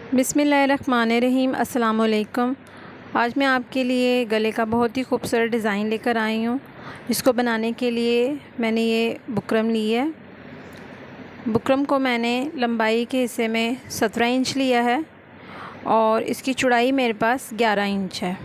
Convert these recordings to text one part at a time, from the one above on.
बिस्मिल्लाहिर्रहमानिर्रहीम। अस्सलाम वालेकुम। आज मैं आपके लिए गले का बहुत ही खूबसूरत डिज़ाइन लेकर आई हूँ, जिसको बनाने के लिए मैंने ये बुकरम ली है। बुकरम को मैंने लंबाई के हिस्से में 17 इंच लिया है और इसकी चौड़ाई मेरे पास 11 इंच है।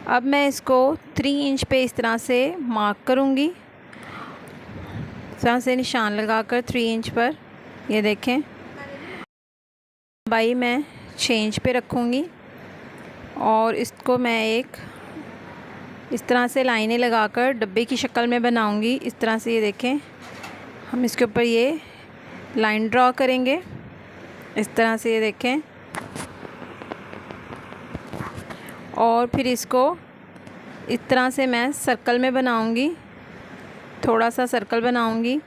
अब मैं इसको 3 इंच पे इस तरह से मार्क करूँगी, इस तरह से निशान लगाकर 3 इंच पर। ये देखें, लंबाई मैं 6 इंच पे रखूँगी और इसको मैं एक इस तरह से लाइनें लगाकर डब्बे की शक्ल में बनाऊँगी। इस तरह से ये देखें, हम इसके ऊपर ये लाइन ड्रॉ करेंगे। इस तरह से ये देखें, और फिर इसको इस तरह से मैं सर्कल में बनाऊँगी, थोड़ा सा सर्कल बनाऊँगी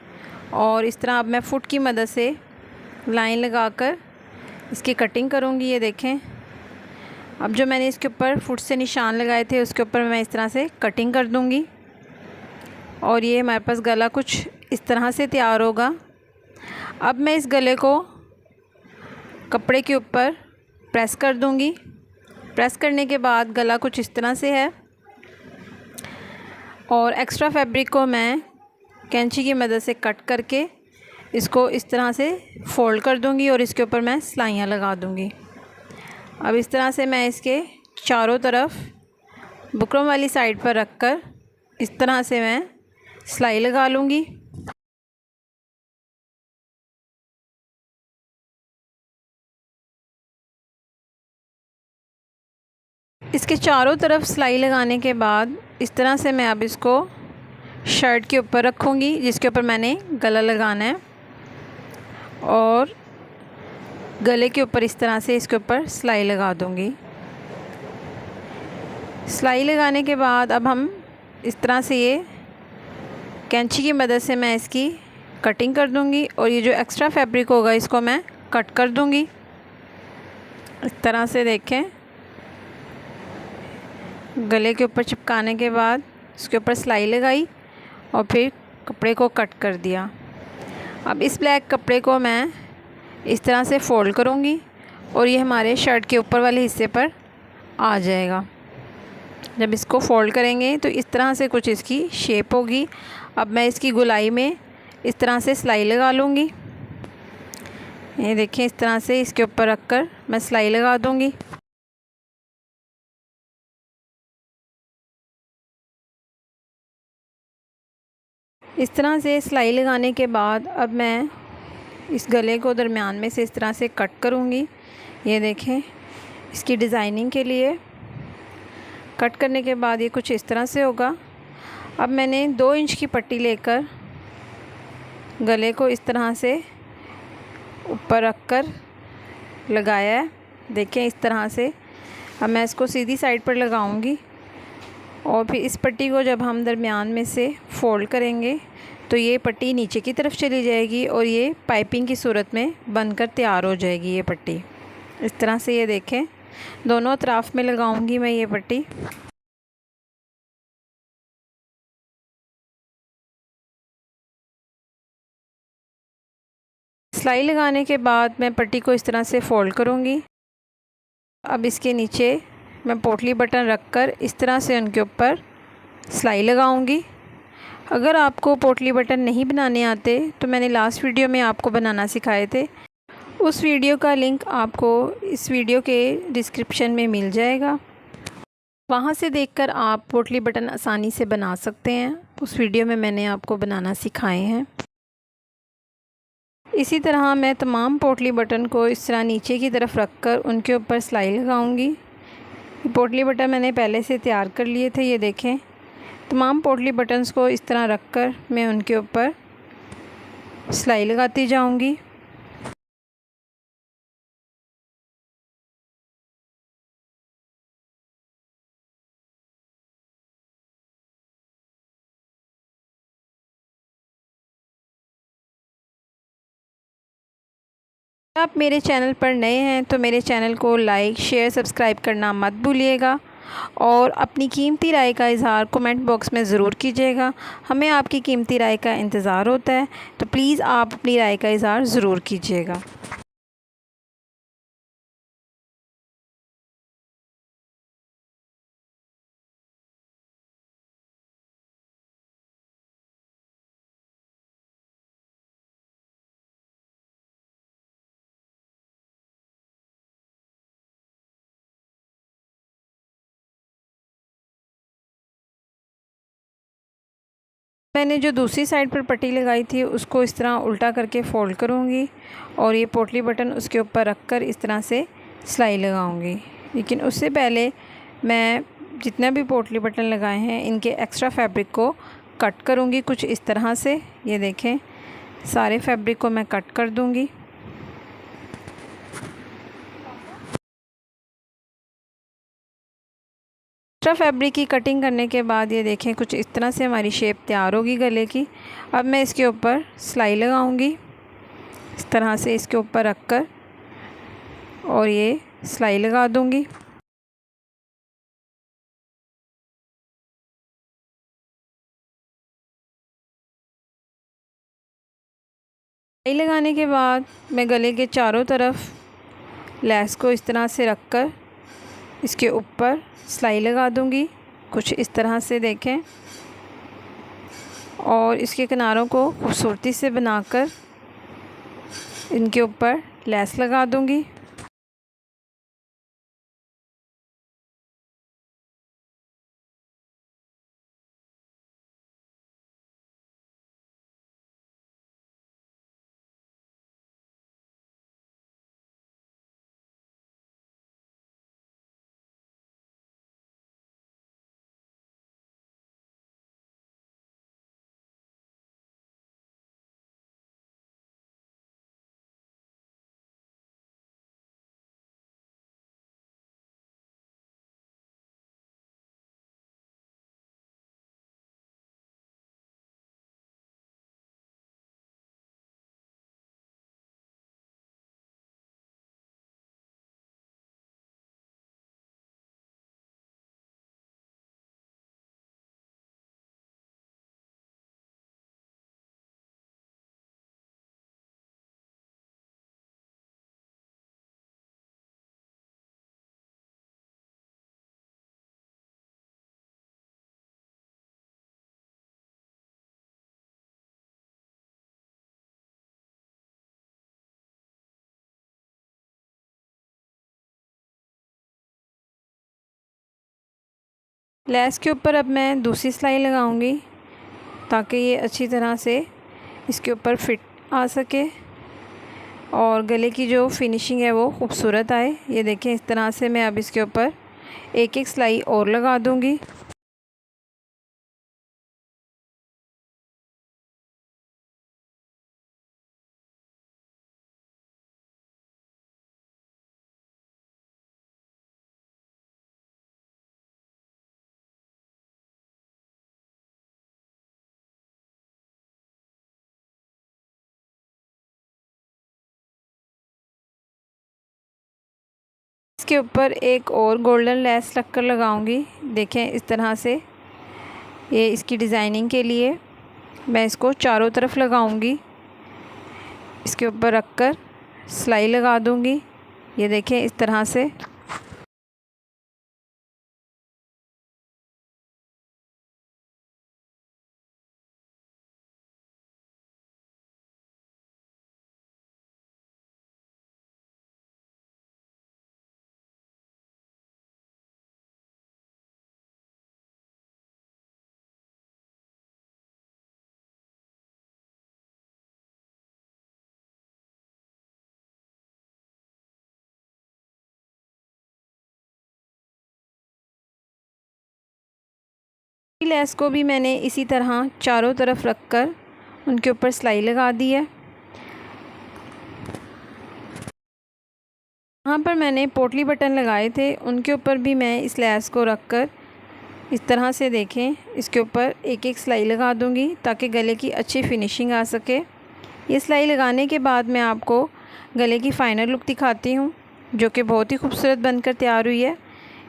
और इस तरह अब मैं फुट की मदद से लाइन लगाकर इसकी कटिंग करूँगी। ये देखें, अब जो मैंने इसके ऊपर फुट से निशान लगाए थे उसके ऊपर मैं इस तरह से कटिंग कर दूँगी और ये हमारे पास गला कुछ इस तरह से तैयार होगा। अब मैं इस गले को कपड़े के ऊपर प्रेस कर दूँगी। प्रेस करने के बाद गला कुछ इस तरह से है और एक्स्ट्रा फैब्रिक को मैं कैंची की मदद से कट करके इसको इस तरह से फ़ोल्ड कर दूंगी और इसके ऊपर मैं सिलाइयाँ लगा दूंगी। अब इस तरह से मैं इसके चारों तरफ बुकरम वाली साइड पर रखकर इस तरह से मैं सिलाई लगा लूँगी। इसके चारों तरफ सिलाई लगाने के बाद इस तरह से मैं अब इसको शर्ट के ऊपर रखूँगी, जिसके ऊपर मैंने गला लगाना है, और गले के ऊपर इस तरह से इसके ऊपर सिलाई लगा दूँगी। सिलाई लगाने के बाद अब हम इस तरह से ये कैंची की मदद से मैं इसकी कटिंग कर दूँगी और ये जो एक्स्ट्रा फैब्रिक होगा इसको मैं कट कर दूँगी। इस तरह से देखें, गले के ऊपर चिपकाने के बाद इसके ऊपर सिलाई लगाई और फिर कपड़े को कट कर दिया। अब इस ब्लैक कपड़े को मैं इस तरह से फ़ोल्ड करूँगी और ये हमारे शर्ट के ऊपर वाले हिस्से पर आ जाएगा। जब इसको फ़ोल्ड करेंगे तो इस तरह से कुछ इसकी शेप होगी। अब मैं इसकी गोलाई में इस तरह से सिलाई लगा लूँगी। ये देखें, इस तरह से इसके ऊपर रखकर मैं सिलाई लगा दूँगी। इस तरह से सिलाई लगाने के बाद अब मैं इस गले को दरमियान में से इस तरह से कट करूँगी। ये देखें, इसकी डिज़ाइनिंग के लिए कट करने के बाद ये कुछ इस तरह से होगा। अब मैंने 2 इंच की पट्टी लेकर गले को इस तरह से ऊपर रखकर लगाया है। देखें, इस तरह से अब मैं इसको सीधी साइड पर लगाऊंगी और फिर इस पट्टी को जब हम दरमियान में से फ़ोल्ड करेंगे तो ये पट्टी नीचे की तरफ चली जाएगी और ये पाइपिंग की सूरत में बनकर तैयार हो जाएगी। ये पट्टी इस तरह से, ये देखें, दोनों अतराफ़ में लगाऊंगी मैं ये पट्टी। सिलाई लगाने के बाद मैं पट्टी को इस तरह से फ़ोल्ड करूँगी। अब इसके नीचे मैं पोटली बटन रखकर इस तरह से उनके ऊपर सिलाई लगाऊंगी। अगर आपको पोटली बटन नहीं बनाने आते तो मैंने लास्ट वीडियो में आपको बनाना सिखाए थे, उस वीडियो का लिंक आपको इस वीडियो के डिस्क्रिप्शन में मिल जाएगा। वहाँ से देखकर आप पोटली बटन आसानी से बना सकते हैं। उस वीडियो में मैंने आपको बनाना सिखाए हैं। इसी तरह मैं तमाम पोटली बटन को इस तरह नीचे की तरफ रखकर उनके ऊपर सिलाई लगाऊंगी। पोटली बटन मैंने पहले से तैयार कर लिए थे। ये देखें, तमाम पोटली बटन्स को इस तरह रखकर मैं उनके ऊपर सिलाई लगाती जाऊंगी। आप मेरे चैनल पर नए हैं तो मेरे चैनल को लाइक, शेयर, सब्सक्राइब करना मत भूलिएगा और अपनी कीमती राय का इज़हार कमेंट बॉक्स में ज़रूर कीजिएगा। हमें आपकी कीमती राय का इंतज़ार होता है, तो प्लीज़ आप अपनी राय का इज़हार ज़रूर कीजिएगा। मैंने जो दूसरी साइड पर पट्टी लगाई थी उसको इस तरह उल्टा करके फ़ोल्ड करूँगी और ये पोटली बटन उसके ऊपर रख कर इस तरह से सिलाई लगाऊँगी। लेकिन उससे पहले मैं जितना भी पोटली बटन लगाए हैं इनके एक्स्ट्रा फैब्रिक को कट करूँगी कुछ इस तरह से। ये देखें, सारे फैब्रिक को मैं कट कर दूँगी। एक्स्ट्रा फैब्रिक की कटिंग करने के बाद ये देखें कुछ इस तरह से हमारी शेप तैयार होगी गले की। अब मैं इसके ऊपर सिलाई लगाऊंगी इस तरह से इसके ऊपर रखकर और ये सिलाई लगा दूंगी। सिलाई लगाने के बाद मैं गले के चारों तरफ लेस को इस तरह से रखकर इसके ऊपर सिलाई लगा दूंगी कुछ इस तरह से देखें, और इसके किनारों को खूबसूरती से बनाकर इनके ऊपर लेस लगा दूंगी। लेस के ऊपर अब मैं दूसरी सिलाई लगाऊंगी ताकि ये अच्छी तरह से इसके ऊपर फिट आ सके और गले की जो फिनिशिंग है वो खूबसूरत आए। ये देखें, इस तरह से मैं अब इसके ऊपर एक एक सिलाई और लगा दूंगी। इसके ऊपर एक और गोल्डन लेस रखकर लगाऊंगी। देखें, इस तरह से ये इसकी डिज़ाइनिंग के लिए मैं इसको चारों तरफ लगाऊंगी। इसके ऊपर रखकर सिलाई लगा दूंगी। ये देखें, इस तरह से। लेस को भी मैंने इसी तरह चारों तरफ रखकर उनके ऊपर सिलाई लगा दी है। यहाँ पर मैंने पोटली बटन लगाए थे, उनके ऊपर भी मैं इस लेस को रखकर इस तरह से देखें इसके ऊपर एक एक सिलाई लगा दूँगी ताकि गले की अच्छी फिनिशिंग आ सके। ये सिलाई लगाने के बाद मैं आपको गले की फ़ाइनल लुक दिखाती हूँ जो कि बहुत ही खूबसूरत बनकर तैयार हुई है।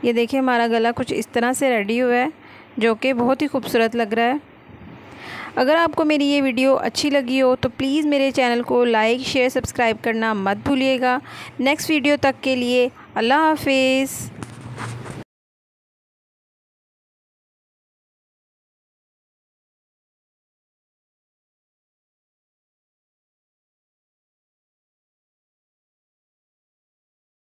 ये देखिए, हमारा गला कुछ इस तरह से रेडी हुआ है जो कि बहुत ही खूबसूरत लग रहा है। अगर आपको मेरी ये वीडियो अच्छी लगी हो तो प्लीज़ मेरे चैनल को लाइक, शेयर, सब्सक्राइब करना मत भूलिएगा। नेक्स्ट वीडियो तक के लिए अल्लाह हाफिज़।